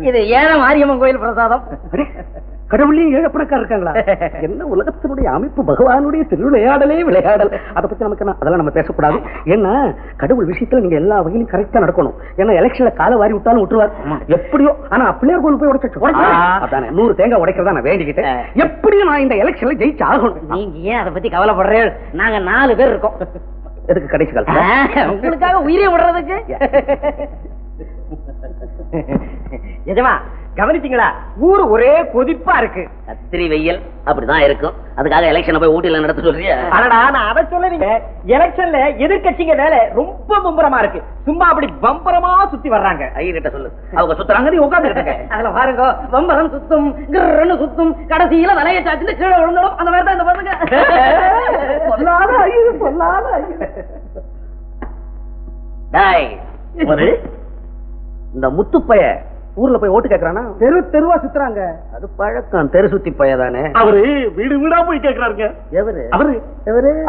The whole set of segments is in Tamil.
இது ஏழை மாரியம்மன் கோயில் பிரசாதம். கடவுளையும் ஏழப்பணக்காரர் இருக்காங்களா? என்ன உலகத்தினுடைய அமைப்பு, பகவானுடைய திருவிளையாடலே விளையாடல். அதை பத்தி நமக்கு என்ன, அதெல்லாம் நம்ம பேசக்கூடாது. ஏன்னா கடவுள் விஷயத்துல நீங்க எல்லா வகையிலும் கரெக்டா நடக்கணும். ஏன்னா எலெக்ஷன்ல காலை வாரி விட்டாலும் விட்டுருவார் எப்படியோ. ஆனா பிள்ளையார் கோயில் போய் உடைச்சு 100 தேங்காய் உடைக்கிறதா நான் வேண்டிக்கிட்டேன். எப்படியும் நான் இந்த எலெக்ஷன்ல ஜெயிச்சு ஆகணும். நீங்க ஏன் அதை பத்தி கவலைப்படுறேன்? நாங்க 4 பேர் இருக்கோம். எதுக்கு கடைசி காலத்துல உங்களுக்காக உயிரை விடுறதுக்கு. எஜமா கவனிச்சீங்களா? ஊரு ஒரே கொதிப்பா இருக்கு. கத்திரி வெயில் அப்படிதான் இருக்கும். அதுக்காக எலெக்ஷனை போய் ஊட்டில நடத்த சொல்றியா? அடடா, நான் அதை சொல்லறீங்க. எலெக்ஷன்ல எதிர்கட்சிங்க வேலை ரொம்ப மும்பரமா இருக்கு. சும்மா அப்படி பம்பரமா சுத்தி வர்றாங்க. ஐயர்கிட்ட சொல்லு, அவங்க சுத்துறாங்க, நீ உட்கார்ந்து. அதுல பாருங்க, பம்பரம் சுத்தும், கிர்ன்னு சுத்தும், கடைசியில வலைய சாச்சுன்னு கீழே விழுந்துடும். அந்த மாதிரி தான் இந்த பாருங்க. சொல்லாத ஐயோ, சொல்லாத ஐயோ. இந்த முத்துப்பைய ஊர்ல போய் ஓட்டு கேக்குறானா? தெருவா சுத்துறாங்க. அது பழக்கம். தெரு சுத்தி பையதானே. அவரு வீடு வீடா போய் கேக்குறாருங்க. எவரு?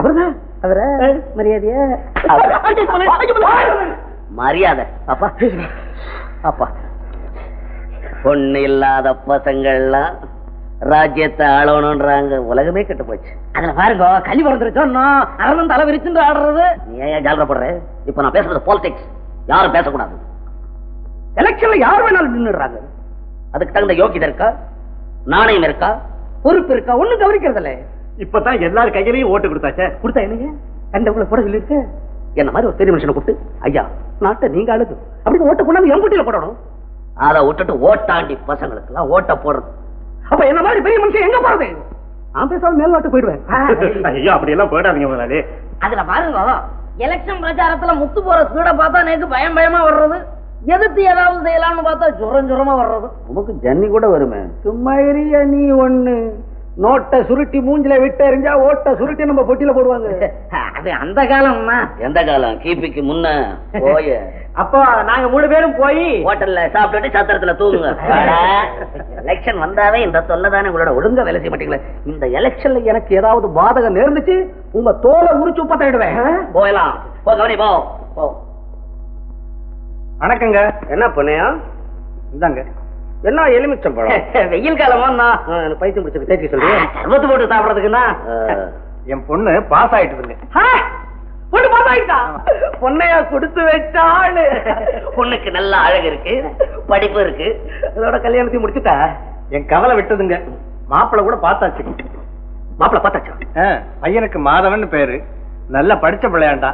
அவருதான். அவர மரியாதையா மரியாதை. அப்பா அப்பா, பொண்ணு இல்லாத பசங்கள்லாம் ராஜ்யத்தை ஆளணும்ன்றாங்க. உலகமே கெட்டு போச்சு. அதுல பாருங்க, கல்வி பிறந்துருச்சோம் அரவன் தலை விரிச்சுட்டு ஆடுறது. நீ ஏன் ஜாலரப்படுற? இப்ப நான் பேசுறது பாலிடிக்ஸ். யாரும் பேசக்கூடாது. எலெக்ஷன்ல யார் வேணாலும் நின்னுறாங்க. அதுக்கு தகுந்த யோகிதை இருக்கா? நாணயம் இருக்கா? பொறுப்பு இருக்கா? ஒண்ணும் கவனிக்கிறது இல்ல. இப்பதான் எல்லாரும் கையிலையும் ஓட்டு கொடுத்தாச்சே. கொடுத்தா என்னங்க கண்டவங்களை போட சொல்லிருக்கு. என்ன மாதிரி ஒரு பெரிய மனுஷனை கூப்பிட்டு, ஐயா நாட்டை நீங்க ஆளுது அப்படின்னு ஓட்ட கொண்டாந்து எம்பட்டியில போடணும். அதை விட்டுட்டு ஓட்டாண்டி பசங்களுக்கு எல்லாம் ஓட்ட போடுறது. அப்ப என்ன மாதிரி பெரிய மனுஷன் எங்க போறது? நான் பேசாம மேல் நாட்டு போயிடுவேன். ஐயா அப்படி எல்லாம் போயிடாதீங்க முதலாளி. அதுல பாருங்க, எலெக்ஷன் பிரச்சாரத்துல முத்து போற ஸ்பீட பார்த்தா எனக்கு பயமா வர்றது. எதிர்த்து ஏதாவது செய்யலாம்னு பார்த்தா ஜுரமா வர்றது. உனக்கு ஜன்னி கூட வருமே. சும்மா எரிய நீ ஒண்ணு. நோட்டை சுருட்டி மூஞ்சில விட்டு எறிஞ்சா ஓட்ட சுருட்டி நம்ம பொட்டியில போடுவாங்க. அது அந்த காலம்னா. எந்த காலம்? கிபிக்கு முன்ன போய. அப்போ நாங்க 3 பேரும் போய் ஹோட்டல்ல சாப்பிட்டுட்டு சத்திரத்துல தூங்குங்க. எலெக்ஷன் வந்தாவே இந்த தொல்லைதானே. உங்களோட ஒழுங்கா வேலை செய்ய மாட்டீங்களே. இந்த எலெக்ஷன்ல எனக்கு ஏதாவது பாதகம் நேர்ந்துச்சு, உங்க தோலை உரிச்சு உப்பத்திடுவேன். போயலாம். போ கவனி, போ. வணக்கங்க. என்ன பண்ணியா? இந்தாங்க. என்ன எலுமிச்சம் பழம்? வெயில் காலமா பைத்தியம் பிடிச்சது தேய்ச்சி சொல்றேன். சர்பத்து போட்டு சாப்பிடறதுக்குன்னா என் பொண்ணு பாஸ் ஆயிட்டுதுங்க. பொண்ணு பாஸ் ஆயிட்டா? பொண்ணையா கொடுத்து வச்சான்னு. பொண்ணுக்கு நல்ல அழகு இருக்கு, படிப்பு இருக்கு. அதோட கல்யாணத்தையும் முடிச்சுட்டா? என் கவலை விட்டதுங்க. மாப்பிள்ள கூட பார்த்தாச்சு. மாப்பிள்ள பார்த்தாச்சா? பையனுக்கு மாதவன் பேரு. நல்லா படிச்ச பிள்ளையாண்டா.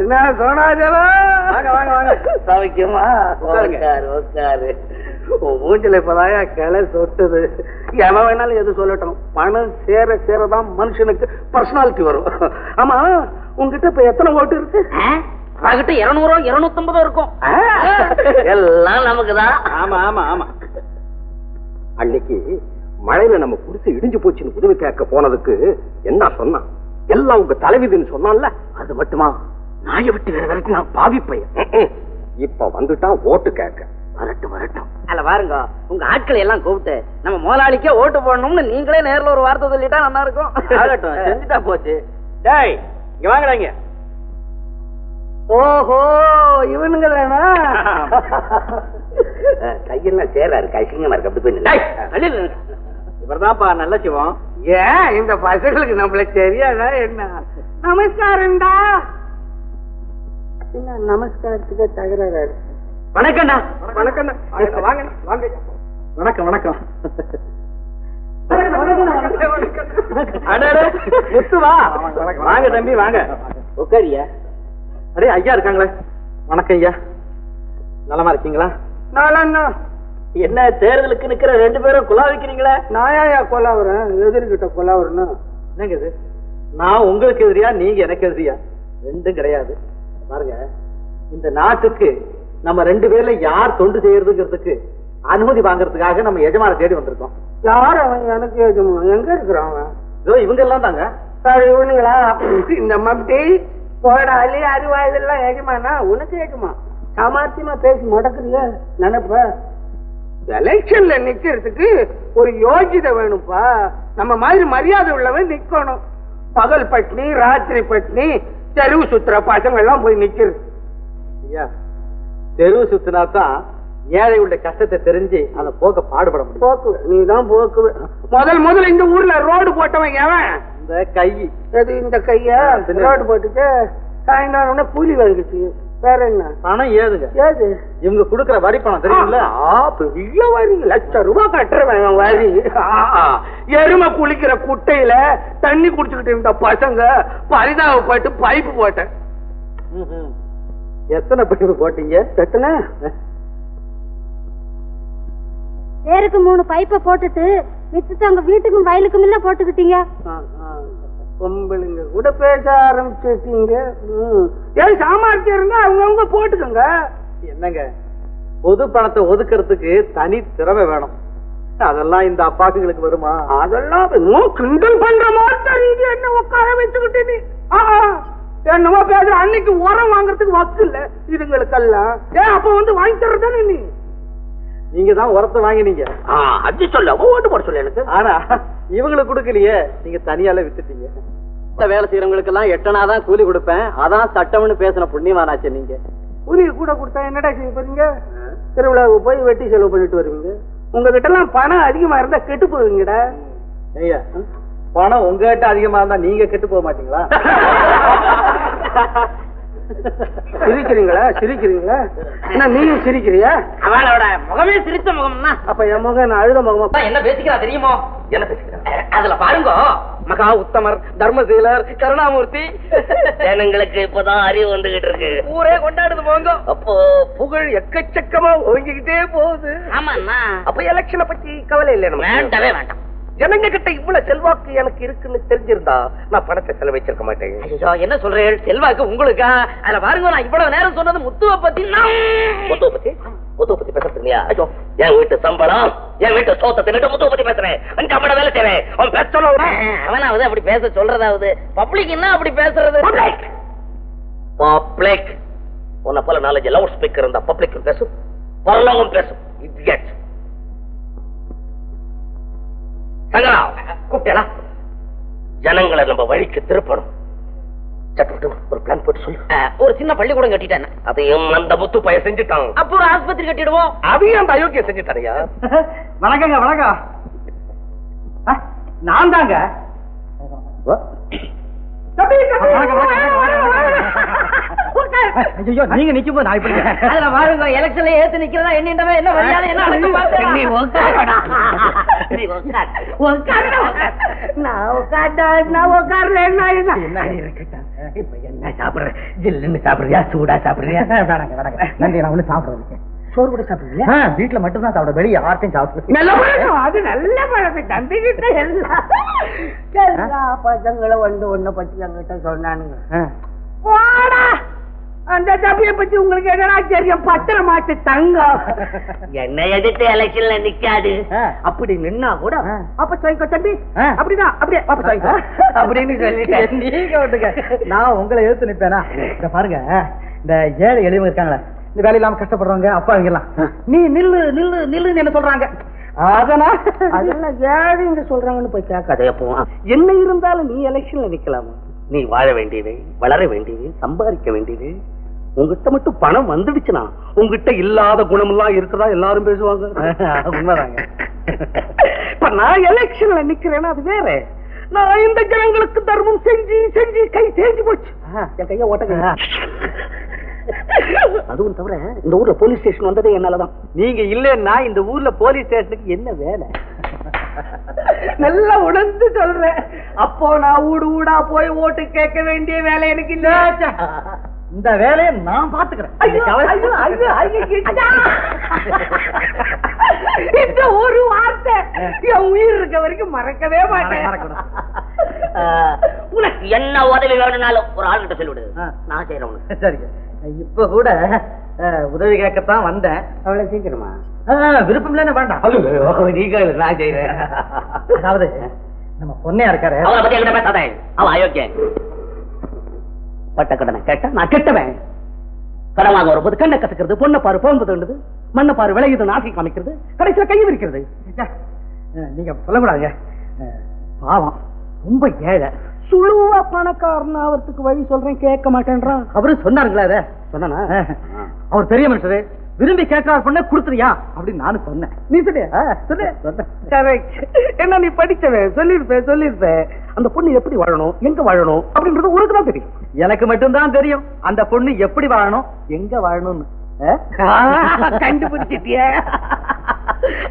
என்ன சோனாஜலா? வாங்க வாங்க வாங்க. சமைக்குமா? உட்காரு. மூஞ்சில இப்பதாயா கிளை சொட்டுது. எவன் வேணாலும் எது சொல்லட்டும். பணம் சேர சேரதான் மனுஷனுக்கு பர்சனாலிட்டி வரும். ஆமா, உங்ககிட்ட இப்ப எத்தனை ஓட்டு இருக்கு? அவகிட்ட 200 250 இருக்கும். எல்லாம் நமக்குதான். ஆமா ஆமா ஆமா. அன்னைக்கு மழையில நம்ம குடிசை இடிஞ்சு போச்சுன்னு உதவி கேட்க போனதுக்கு என்ன சொன்னான்? எல்லாம் உங்க தலைவிதின்னு சொன்னான்ல. அது மட்டுமா? நாயை விட்டு வேற வரைக்கும் நான் பாவிப்பையன். இப்ப வந்துட்டான் ஓட்டு கேட்க. வரட்டும். அல்ல பாருங்க, உங்க ஆட்களை எல்லாம் கூப்பிட்டு நம்ம முதலாளிக்கே ஓட்டு போடணும்னு நீங்களே நேர்ல ஒரு வார்த்தை சொல்லிட்டா நல்லா இருக்கும். ஆகட்டும், செஞ்சுட்டா போச்சு. டேய் இங்க வாங்கடாங்க. ஓஹோ, இவனுங்க தானா? கையெல்லாம் சேரா இருக்கு, அசிங்கமா இருக்கு. அப்படி போய் இவர்தான்ப்பா நல்ல சிவம். ஏன் இந்த பசங்களுக்கு நம்மள தெரியாதா என்ன? நமஸ்காரம்டா. என்ன நமஸ்காரத்துக்கு தகராறு? வணக்கம்டா. வணக்கம்டா. வாங்க வாங்க. வணக்கம் வணக்கம். முத்துவா, வாங்க தம்பி வாங்க. உட்காரியா. அடே ஐயா இருக்காங்களே. வணக்கம் ஐயா. நலமா இருக்கீங்களா? நாளா என்ன தேர்தலுக்கு நிக்கிற 2 பேரும் குலாவிக்கிறீங்களே? நாயா கொலாவுறேன்? எதிர்கிட்ட கொலாவுறேன்னு என்னங்க இது? நான் உங்களுக்கு எதிரியா, நீங்க எனக்கு எதிரியா? ரெண்டும் கிடையாது. பாருங்க, இந்த நாட்டுக்கு நம்ம 2 பேர்ல யார் தொண்டு செய்யறதுங்கிறதுக்கு அனுமதி வாங்கறதுக்காக நம்ம எஜமான தேடி வந்திருக்கோம். யார் அவன்? எனக்கு எஜமான் எங்க இருக்கிறான் அவன்? இதோ இவங்க எல்லாம் தாங்க. இவனுங்களா? இந்த மம்டி போடாலி அறிவா இதெல்லாம் எஜமானா? உனக்கு எஜமா சாமர்த்தியமா பேசி முடக்குறிய நினைப்ப. எலெக்ஷன்ல நிக்கிறதுக்கு ஒரு யோகிதை வேணும்பா. நம்ம மாதிரி மரியாதை உள்ளவன் நிக்கணும். பகல் பட்னி ராத்திரி பட்னி தெருவு சுத்துற பசங்க எல்லாம் போய் நிக்கிறது. ஐயா, தெருவு சுத்தினா தான் ஏழை உள்ள கஷ்டத்தை தெரிஞ்சு அந்த போக்க பாடுபட முடியும். போக்கு நீதான் போக்கு. முதல்ல இந்த ஊர்ல ரோடு போட்டவன் எவன்? இந்த கை இந்த கையா ரோடு போட்டுட்டு சாயங்காலம் கூலி வாங்கிச்சு. வேற என்ன பணம் ஏதுங்க? ஏது இவங்க குடுக்கற வரி பணம் தெரியுங்களா? பெரிய வரி, ₹1,00,000 கட்டுறவன் வரி. எருமை குளிக்கிற குட்டையில தண்ணி குடிச்சுக்கிட்டு இருந்த பசங்க பரிதாபப்பட்டு பைப்பு போட்டேன். எத்தனை பைப்பு போட்டீங்க? எத்தனை? பேருக்கு 3 பைப்பை போட்டுட்டு மிச்சத்தை அங்க வீட்டுக்கும் வயலுக்கும் இல்ல போட்டுக்கிட்டீங்க. பொம்பளைங்க கூட பேச ஆரம்பிச்சுட்டீங்க. ஏன் சாமர்த்தியம் இருந்தா அவங்கவுங்க போட்டுக்கோங்க. என்னங்க, பொது பணத்தை ஒதுக்கிறதுக்கு தனி திறமை வேணும். அதெல்லாம் இந்த அப்பாக்குங்களுக்கு வருமா? அதெல்லாம் கிண்டல் பண்ற மாதிரி என்ன உட்கார வச்சுக்கிட்டு நீ என்னமோ பேசுற. அன்னைக்கு உரம் வாங்குறதுக்கு வக்கு இல்ல இதுங்களுக்கெல்லாம். ஏன் அப்ப வந்து வாங்கி தர்றதானே நீ? நீங்க தான் உரத்தை வாங்கினீங்க. அது சொல்ல ஓட்டு போட சொல்ல எனக்கு. ஆனா இவங்களுக்கு கொடுக்கலையே, நீங்க தனியால வித்துட்டீங்க. வேலை செய்யறவங்களுக்கு எல்லாம் 8 அணா தான் கூலி கொடுப்பேன், அதான் சட்டம்னு பேசின புண்ணியமானாச்சு. நீங்க கூலி கூட கொடுத்தா என்னடா செய்ய போறீங்க? திருவிழாவுக்கு போய் வெட்டி செலவு பண்ணிட்டு வருவீங்க. உங்ககிட்ட எல்லாம் பணம் அதிகமா இருந்தா கெட்டு போவீங்கடா. ஐயா, பணம் உங்ககிட்ட அதிகமா இருந்தா நீங்க கெட்டு போக மாட்டீங்களா? சிரிக்கிறீங்களா? சிரிக்கிறீங்களா? என்ன நீயும் சிரிக்கிறியா? அவளோட முகமே சிரித்த முகம்னா அப்ப என் முகம் என்ன அழுத முகமா? என்ன பேசிக்கிறா தெரியுமோ? என்ன பேசிக்கிறேன்? அதுல பாருங்க, மகா உத்தமர், தர்மசீலர், கருணாமூர்த்தி. ஜனங்களுக்கு இப்பதான் அறிவு வந்துகிட்டு இருக்கு. ஊரே கொண்டாடுது போங்க. அப்போ புகழ் எக்கச்சக்கமா ஓங்கிக்கிட்டே போகுது. ஆமாண்ணா. அப்ப எலெக்ஷனை பத்தி கவலை இல்லை நம்ம. வேண்டவே வேண்டாம். ஜனங்க கிட்ட இவ்வளவு செல்வாக்கு எனக்கு இருக்குன்னு தெரிஞ்சிருந்தா நான் பணத்தை செலவழிச்சிருக்க மாட்டேன். ஐயோ, என்ன சொல்றேன்? செல்வாக்கு உங்களுக்கா? அதுல பாருங்க, நான் இவ்வளவு நேரம் சொன்னது முத்துவ பத்தி. முத்துவ பத்தி பேசுறது இல்லையா? என் வீட்டு சம்பளம், என் வீட்டு சோத்த தின்னுட்டு முத்துவ பத்தி பேசுறேன். அஞ்சு வேலை செய்வேன். அவன் பேச அவனாவது அப்படி பேச சொல்றதாவது, பப்ளிக் என்ன அப்படி பேசுறது? பப்ளிக் உன்னை போல 4 லவுட் ஸ்பீக்கர் இருந்தா பப்ளிக் பேசும், பரலோகம் பேசும். இடியட். சங்கரா கூப்பிட்டா ஜனங்களை நம்ம வழிக்கு திருப்பணும். சட்டு ஒரு பிளான் போட்டு சொல்லு. ஒரு சின்ன பள்ளிக்கூடம் கட்டிட்டேன். அதையும் அந்த முத்து பையன் செஞ்சுட்டான். அப்போ ஒரு ஆஸ்பத்திரி கட்டிடுவோம். அதையும் அந்த அயோக்கியம் செஞ்சுட்டாரையா? வணக்கங்க. வணக்கம். நான் தாங்க. நீங்க நிக்கும் போது நான் இப்படி அதுல பாருங்க, எலெக்ஷன்ல ஏத்து நிக்கிறதா என்னவே என்ன மரியாதை என்ன அடக்கம் பார்த்தேன். நீ உட்காருடா. நீ உட்காரு. நான் உட்காரல. என்ன இருக்கட்டா? இப்ப என்ன சாப்பிடுற? ஜில்லுன்னு சாப்பிடுறியா, சூடா சாப்பிடுறியா? வேணாங்க வேணாங்க, நன்றி. நான் ஒண்ணு சாப்பிடுறேன். சோறு கூட சாப்பிடுறியா? வீட்டுல மட்டும் தான் சாப்பிட, வெளியே யார்ட்டையும் சாப்பிடு. நல்ல பழக்கம், அது நல்ல பழக்கம். தம்பிக்கிட்ட எல்லா பசங்களை ஒண்ணு பத்தி என்கிட்ட சொன்னானுங்க. போடா, அந்த தம்பிய பத்தி உங்களுக்கு என்னடா தெரியும்? பத்திரமாச்சு தங்கம். என்ன எதிர்த்து எலெக்ஷன்ல நிக்காது. அப்படி நின்னா கூட அப்ப சாய்க்கோ தம்பி, அப்படிதான் அப்படியே அப்ப சாய்க்கோ அப்படின்னு சொல்லிட்டேன். நீங்க விட்டுங்க, நான் உங்களை எழுத்து நிப்பேனா? இத பாருங்க, இந்த ஏழை எளிமை இருக்காங்களே, இந்த வேலை இல்லாம கஷ்டப்படுறவங்க அப்பா எல்லாம், நீ நில்லு நில்லு நில்லுன்னு என்ன சொல்றாங்க. அதெல்லாம் ஏழைங்க சொல்றாங்கன்னு போய் கேட்காத. எப்போ என்ன இருந்தாலும் நீ எலெக்ஷன்ல நிக்கலாமா? நீ வாழ வேண்டியது, வளர வேண்டியது, சம்பாதிக்க வேண்டியது. உங்ககிட்ட மட்டும் பணம் வந்துடுச்சுன்னா உங்ககிட்ட இல்லாத குணம் எல்லாம் இருக்குதா எல்லாரும் பேசுவாங்க. உண்மைதாங்க. இப்ப நான் எலெக்ஷன்ல நிக்கிறேன்னா அது வேற. நான் இந்த ஜனங்களுக்கு தர்மம் செஞ்சு செஞ்சு கை தேஞ்சு போச்சு. என் கைய ஓட்டங்க. அதுவும் தவிர இந்த ஊர்ல போலீஸ் ஸ்டேஷன் வந்ததே என்னாலதான். நீங்க இல்லன்னா இந்த ஊர்ல போலீஸ் ஸ்டேஷனுக்கு என்ன வேலை? நல்லா உணர்ந்து சொல்றேன். அப்போ நான் ஊடு ஊடா போய் ஓட்டு கேட்க வேண்டிய வேலை எனக்கு இல்ல. இந்த வேலையை நான் பாத்துக்கிறேன். இந்த ஒரு வார்த்தை என் உயிர் இருக்க வரைக்கும் மறக்கவே மாட்டேன். உனக்கு என்ன உதவி வேணும்னாலும் ஒரு ஆள்கிட்ட சொல்லிவிடு, நான் செய்யறேன். சரிங்க. இப்ப கூட உதவி கேட்கத்தான் வந்தேன். அவ்வளவு சீக்கிரமா? விருப்பம் இல்லன்னு வேண்டாம். நீங்க நான் செய்யறேன். அதாவது நம்ம பொண்ணையா இருக்காரு, அவளை பத்தி என்கிட்ட பேசாத. அவன் அயோக்கியன். பட்ட கடனை கேட்டா நான் கெட்டவன். கடன் வாங்க வரும்போது கண்ணை கத்துக்கிறது, பொண்ணை பாரு போகும்போது மண்ணை பாரு விளையுது நாசி காமிக்கிறது, கடைசியில கை விரிக்கிறது. நீங்க சொல்லக்கூடாதுங்க. பாவம், ரொம்ப ஏழை. சுழுவா பணக்காரன் அவருக்கு வழி சொல்றேன், கேட்க மாட்டேன்றான். அவரு சொன்னாருங்களா அத? சொன்னானா? அவர் பெரிய மனுஷரு, விரும்பி கேட்கிறார் பொண்ண கொடுத்துறியா அப்படின்னு நானும் சொன்னேன். நீ என்ன நீ படிச்சவன், சொல்லிருப்பேன். அந்த பொண்ணு எப்படி வாழணும், எங்க வாழணும் அப்படின்றது உனக்கு தான் தெரியும். எனக்கு மட்டும்தான் தெரியும் அந்த பொண்ணு எப்படி வாழணும், எங்க வாழணும்னு. கண்டுபிடிச்சிட்டிய.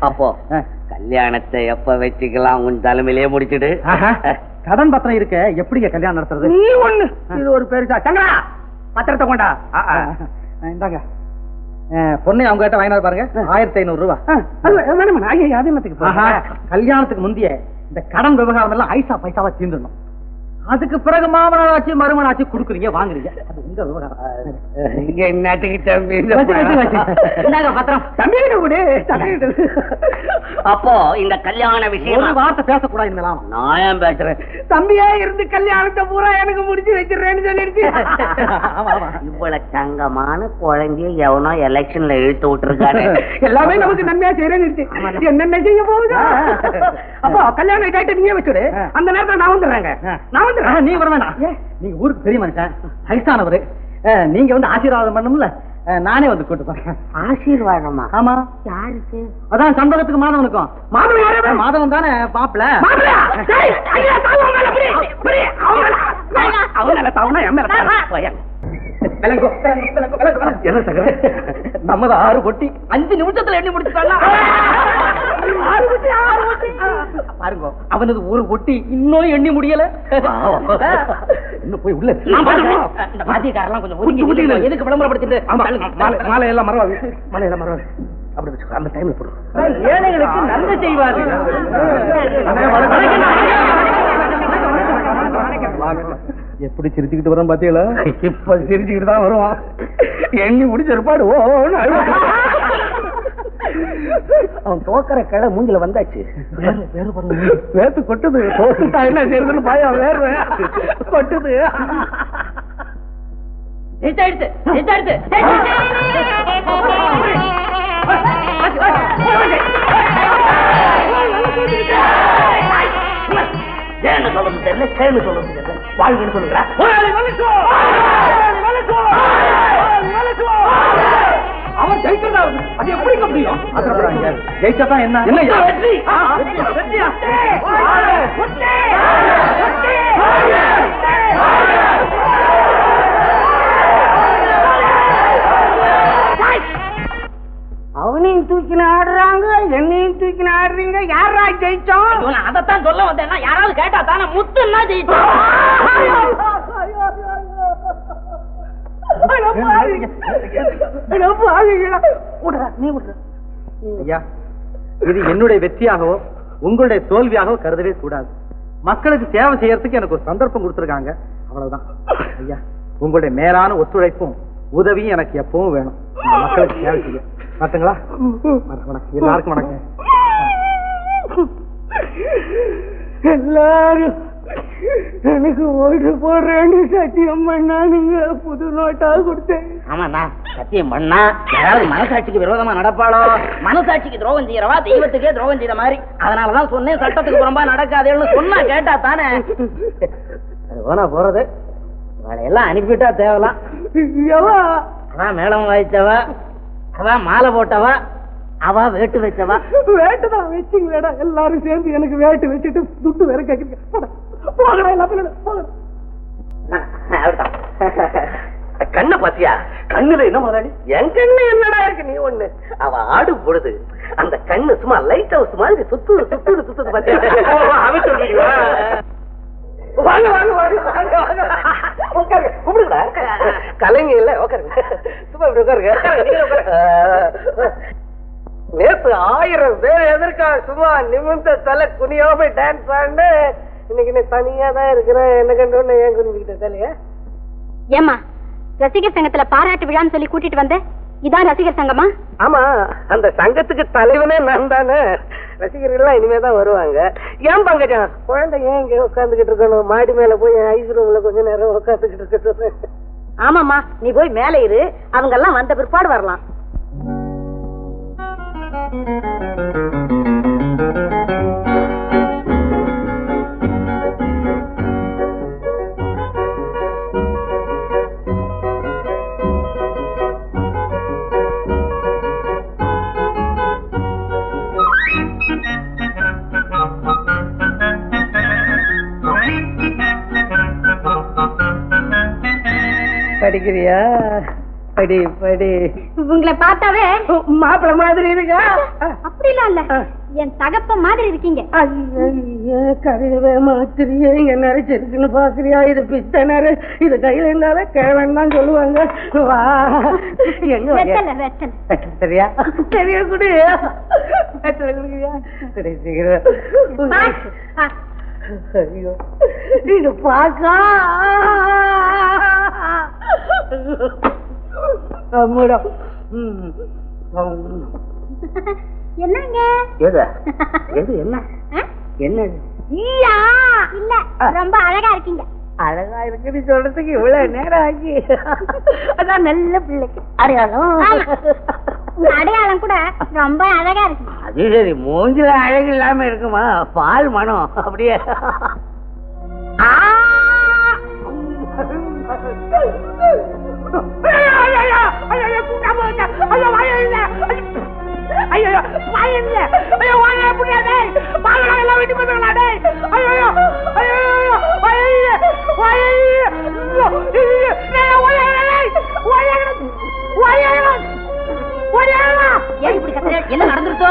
அப்போ கல்யாணத்தை எப்ப வச்சுக்கலாம், உன் தலைமையிலே முடிச்சிடு. கடன் பத்திரம் இருக்க, எப்படிங்க கல்யாணம் நடத்துறது? நீ ஒண்ணு, இது ஒரு பெருசா. சங்கரா, பத்திரத்தை கொண்டா. இந்தாங்க, பொண்ணை அவங்க கிட்ட வாங்கினாரு பாருங்க, 1500 ரூபா. கல்யாணத்துக்கு முந்தைய இந்த கடன் விவகாரம் எல்லாம் ஐசா பைசாவா தீர்ந்துடணும். அதுக்கு பிறகு மாமனாச்சு மருமனாச்சு குடுக்குறீங்க, வாங்குறீங்க, அது உங்க விவகாரம். அப்போ இந்த கல்யாண விஷயம் ஒரு வார்த்தை பேசக்கூடாது. நான் ஏன் பேசுறேன்? தம்பியா இருந்து கல்யாணத்தை பூரா எனக்கு முடிச்சு வச்சிருக்கேன்னு சொல்லிருச்சு. இவ்வளவு தங்கமான குழந்தைய எவனோ எலெக்ஷன்ல இழுத்து விட்டுருக்காரு. எல்லாமே நமக்கு நன்மையா செய்யறேன்னு என்னென்ன செய்ய போகுது. அப்போ கல்யாணம் கேட்டு நீங்க வச்சுடு, அந்த நேரத்தில் நான் வந்துடுறேங்க. நீ வர வேணாம், நீங்க ஊருக்கு பெரிய மனுஷன், வயசானவரு, நீங்க வந்து ஆசீர்வாதம் பண்ணும்ல, நானே வந்து கூட்டு போறேன். ஆசீர்வாதமா? ஆமா. யாருக்கு? அதான் சண்பகத்துக்கு மாதவனுக்கும். மாதவன் தானே பாப்பல. என்ன சகர, நம்மது 6 பொட்டி 5 நிமிஷத்துல எண்ணி முடிச்சுட்டாங்க. பாருங்க, அவனது ஒரு பொட்டி இன்னும் எண்ணி முடியல. இன்னும் போய் உள்ள பாத்தியக்காரெல்லாம் கொஞ்சம் ஒதுங்கி எதுக்கு விளம்பரப்படுத்திட்டு மாலையெல்லாம் மறவாது, மாலையெல்லாம் மறவாது. அப்படி வச்சுக்கோ, அந்த டைம்ல போடும். ஏழைகளுக்கு நல்ல செய்வாரு. எப்படி சிரிச்சுக்கிட்டு வரோம் பாத்தீங்களா? இப்ப சிரிச்சுக்கிட்டு தான் வருவான். எண்ணி முடிச்சிருப்பாடு. அவன் தோக்கற கடை மூஞ்சில வந்தாச்சு. வேத்து கொட்டுது. என்ன செய்யறதுன்னு பயம், வேறு கொட்டுது. ஏன்னு சொல்றது தெரியல, சேர்ந்து சொல்றது தெரியல, வாழ்க்கைன்னு சொல்லுங்க. அவன் ஜெயிக்கிறதா, அது எப்படி முடியும்? ஜெயிச்சதான் என்ன? வெற்றி. அவனையும் தூக்கின ஆடுறாங்க, என்னையும் தூக்கின ஆடுறீங்க. யாரா ஜெயிச்சோம்? அதைத்தான் சொல்ல வந்தேன்னா, யாராவது கேட்டா தானே முத்துன்னா ஜெயிச்சோம். ஐயா, இது என்னுடைய வெற்றியாகவோ உங்களுடைய தோல்வியாகவோ கருதவே கூடாது. மக்களுக்கு சேவை செய்யறதுக்கு எனக்கு ஒரு சந்தர்ப்பம் கொடுத்துருக்காங்க, அவ்வளவுதான். ஐயா, உங்களுடைய மேலான ஒத்துழைப்பும் உதவியும் எனக்கு எப்பவும் வேணும், மக்களுக்கு சேவை செய்ய. பாத்துங்களா? வணக்கம், எல்லாருக்கும் வணக்கம். எல்லாரும் எனக்கு ஓட்டு போடுறேன்னு சத்தியம் பண்ணானுங்க. புது நோட்டா கொடுத்தேன். ஆமாண்ணா, சத்தியம் பண்ணா யாராவது மனசாட்சிக்கு விரோதமா நடப்பாளோ? மனசாட்சிக்கு துரோகம் செய்யறவா தெய்வத்துக்கே துரோகம் செய்யற மாதிரி. அதனாலதான் சொன்னேன், சட்டத்துக்கு புறம்பா நடக்காதேன்னு சொன்னா கேட்டா தானே. அது போறது எல்லாம் அனுப்பிட்டா தேவலாம். அதான் மேடம் வாய்ச்சவா, அவன் மாலை போட்டவா, அவ வேட்டு வச்சவா. வேட்டுதான் வச்சிங்களா? எல்லாரும் சேர்ந்து எனக்கு வேட்டு வச்சுட்டு துட்டு வேற கேட்க. கண்ண பாத்தியா? கண்ணுல என்ன முதலாளி? என் கண்ணு என்னடா இருக்கு? நீ ஒண்ணு, அவ ஆடு பொழுது அந்த கண்ணு சும்மா லைட் ஹவுஸ் மாதிரி சுத்துது பாத்தியா? வாங்க வாங்க வாங்க வாங்க வாங்க, உட்காருங்க. கூப்பிடுங்கடா, கலைஞ இல்ல, உட்காருங்க. சும்மா இப்படி உட்காருங்க. நேத்து 1000 பேர் எதிர்க்கா சும்மா நிமிந்த தலை குனியாம டான்ஸ் ஆண்டு. இன்னைக்கு நீ தனியா தான் இருக்கிறேன், என்ன கண்டு ஏன் குனிஞ்சுக்கிட்ட தலைய? ஏமா, ரசிகர் சங்கத்துல பாராட்டு விழான்னு சொல்லி கூட்டிட்டு வந்த, இதான் ரசிகர் சங்கமா? ஆமா, அந்த சங்கத்துக்கு தலைவனே நான் தானே. ரசிகர்கள்லாம் இனிமேதான் வருவாங்க. ஏன் பங்கஜம், குழந்தை ஏன் இங்க உட்காந்துக்கிட்டு இருக்கணும்? மாடி மேல போய் ஐஸ் ரூம்ல கொஞ்ச நேரம் உட்காந்துக்கிட்டு இருக்கட்டும். ஆமாமா, நீ போய் மேல இரு, அவங்க எல்லாம் வந்த பிற்பாடு வரலாம். படிக்கிறியா? படி படி. உங்களை பார்த்தாவே மாப்பிள்ள மாதிரி இருக்கா? அப்படிலாம் இல்ல, என் தகப்ப மாதிரி இருக்கீங்க. கரையவே மாத்திரியே இங்க நிறைச்சிருக்குன்னு பாக்குறியா? இது பித்தனரு, இது கையில இருந்தாலே கிழவன் தான் சொல்லுவாங்க. வா எங்க சரியா சரியா குடு. குடுக்கிறியா? ஐயோ இது பாக்கா என்னங்க எது எது என்ன என்ன இல்ல, ரொம்ப அழகா இருக்கீங்க. அழகா இருக்குன்னு சொல்றதுக்கு இவ்வளவு நேரம் ஆகி. அதான் நல்ல பிள்ளைக்கு அடையாளம். அடையாளம் கூட ரொம்ப அழகா இருக்கு. அது சரி, மூஞ்சில அழகு இல்லாம இருக்குமா? பால் மனம் அப்படியே. என்ன நடந்துருச்சோ?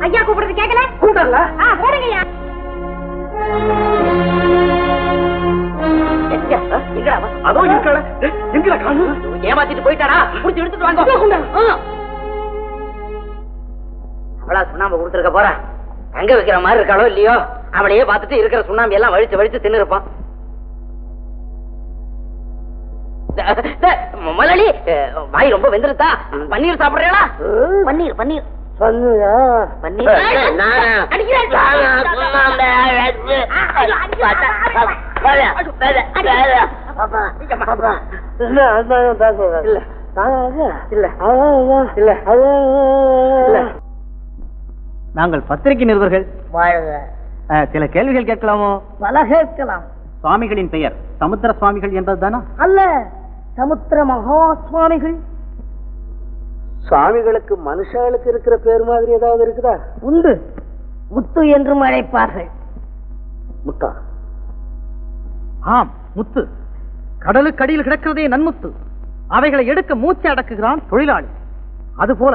ஐயா கூப்பிடுறது கேட்கல? கூட்டல போடுங்கய்யா. அதோ இருக்கல எங்கல காணு? ஏமாத்திட்டு போயிட்டாரா? புடிச்சு எடுத்துட்டு வாங்க. அவளா சுண்ணாம்பு கொடுத்துருக்க போறா? தங்க வைக்கிற மாதிரி இருக்காளோ இல்லையோ, அவளையே பார்த்துட்டு இருக்கிற சுண்ணாம்பு எல்லாம் வழிச்சு வழிச்சு தின்னு இருப்பான். முதலாளி, வாய் ரொம்ப வெந்துருத்தா? பன்னீர் சாப்பிடுறா? பன்னீர் பன்னீர் பன்னீர். நாங்கள் பத்திரிகை நிருபர்கள். சில கேள்விகள் கேட்கலாமோ? பல கேட்கலாம். சுவாமிகளின் பெயர் சமுத்திர சுவாமிகள் என்பதுதானா? அல்ல, சமுத்திர மகா சுவாமிகள். சுவாமிகளுக்கு மனுஷர்களுக்கு இருக்கிற பேர் மாதிரி ஏதாவது இருக்குதா? உண்டு. முத்து என்றும் அழைப்பார்கள். முத்தா? ஆம், முத்து. கடலுக்கடியில் கிடக்கிறதே நன்முத்து. அவைகளை எடுக்க மூச்சு அடக்குகிறான் தொழிலாளி. அதுபோல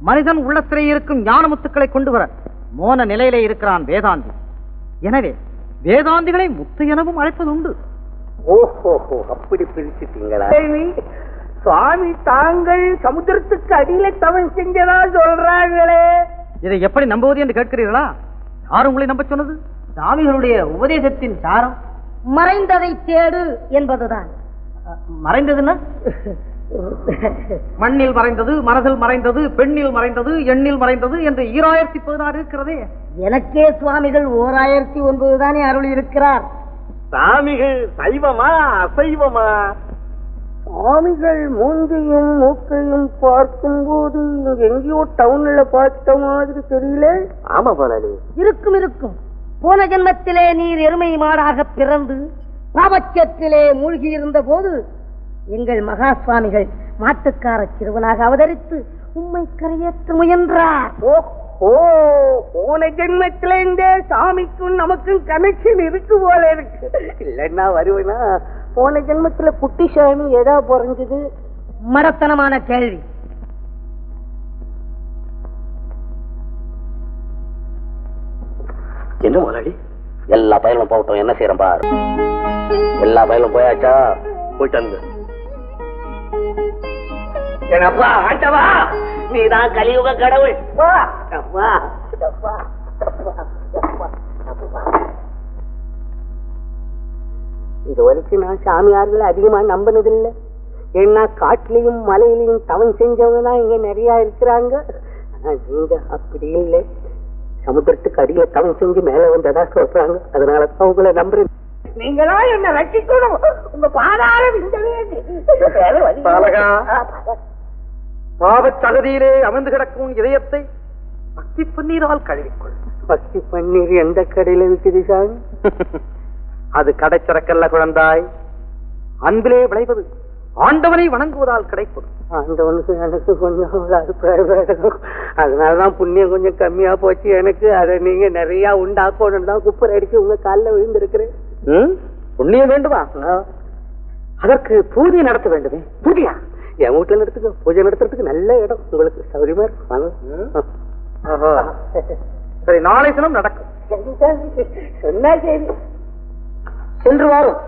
மனிதன் உள்ளத்திலே இருக்கும் ஞான முத்துக்களை கொண்டு வர மோன நிலையிலே இருக்கிறான் வேதாந்தி. எனவே வேதாந்திகளை முத்து எனவும் அழைப்பது உண்டு. ஓஹோ, அப்படி பிரிச்சுட்டீங்களா? சுவாமி தாங்கள் சமுத்திரத்துக்கு அடியில தவம் செஞ்சதா சொல்றாங்களே, இதை எப்படி நம்புவது என்று கேட்கிறீர்களா? யார் உங்களை நம்ப சொன்னது? சாமிகளுடைய உபதேசத்தின் சாரம் மறைந்ததை தேடு என்பதுதான். மறைந்ததுன்னா மண்ணில் மறைந்தது, மனதில் மறைந்தது, பெண்ணில் மறைந்தது, எண்ணில் மறைந்தது என்று 2016 இருக்கிறதே. எனக்கே சுவாமிகள் 1009 தானே அருள் இருக்கிறார். சாமிகள் சைவமா அசைவமா? சுவாமிகள் மூஞ்சையும் மூக்கையும் பார்க்கும் போது எங்கேயோ டவுன்ல பார்த்த மாதிரி தெரியல. ஆமா போலாளி. இருக்கும் இருக்கும். போன ஜென்மத்திலே நீர் எருமை மாடாக பிறந்து பாவச்சத்திலே மூழ்கி இருந்த போது எங்கள் மகா சுவாமிகள் மாட்டுக்கார சிறுவனாக அவதரித்து உம்மை கரையேற்ற முயன்றார். ஓ, போன ஜென்மத்தில இந்த சாமிக்கும் நமக்கும் கனெக்ஷன் இருக்கு போல இருக்கு. இல்லன்னா வருவேனா? போன ஜென்மத்துல குட்டிசாமி ஏதா பொறஞ்சது? மடத்தனமான கேள்வி. என்ன முதலாளி, எல்லா பயலும் போகட்டும், என்ன செய்யறோம் பாரு. எல்லா பயலும் போயாச்சா? போயிட்டாங்க. என்னப்பா ஆண்டவா, நீதான் கலியுக கடவுள். இது வரைக்கும் நான் சாமியார்களை அதிகமா நம்பினதில்லை. ஏன்னா காட்டிலையும் மலையிலையும் தவம் செஞ்சவங்க தான் இங்க நிறைய இருக்கிறாங்க. நீங்க அப்படி இல்லை, சமுத்திரத்துக்கு அடியில தவம் செஞ்சு மேல வந்ததா சொல்றாங்க. அதனால உங்களை நம்புறேன். நீங்களா என்ன ரட்சிக்கணும். உங்க பாதாரம் பாவச்சகதியிலே அமர்ந்து கிடக்கும் இதயத்தை பக்தி பன்னீரால் கழுவிக்கொள். பக்தி பன்னீர் எந்த கடையில இருக்குது சாமி? அது கடைச்சரக்கல்ல குழந்தாய், அன்பிலே விளைவது ஆண்டவனை வணங்குவதால் கிடைப்பது. ஆண்டவனுக்கு எனக்கு கொஞ்சம் அபிப்பிராயம், அதனாலதான் புண்ணியம் கொஞ்சம் கம்மியா போச்சு எனக்கு. அதை நீங்க நிறைய உண்டாக்கணும் தான் குப்பரை அடிச்சு உங்க காலில் விழுந்திருக்கிறேன். புண்ணியம் வேண்டுமா? அதற்கு பூஜை நடத்த வேண்டுமே. பூஜையா? என் வீட்டுல நடத்துக்க. பூஜை நடத்துறதுக்கு நல்ல இடம், உங்களுக்கு சௌகரியமா இருக்கு. வாங்க. சரி, நாளை தினம் நடக்கும். சொன்னா சரி. சென்று வாரம்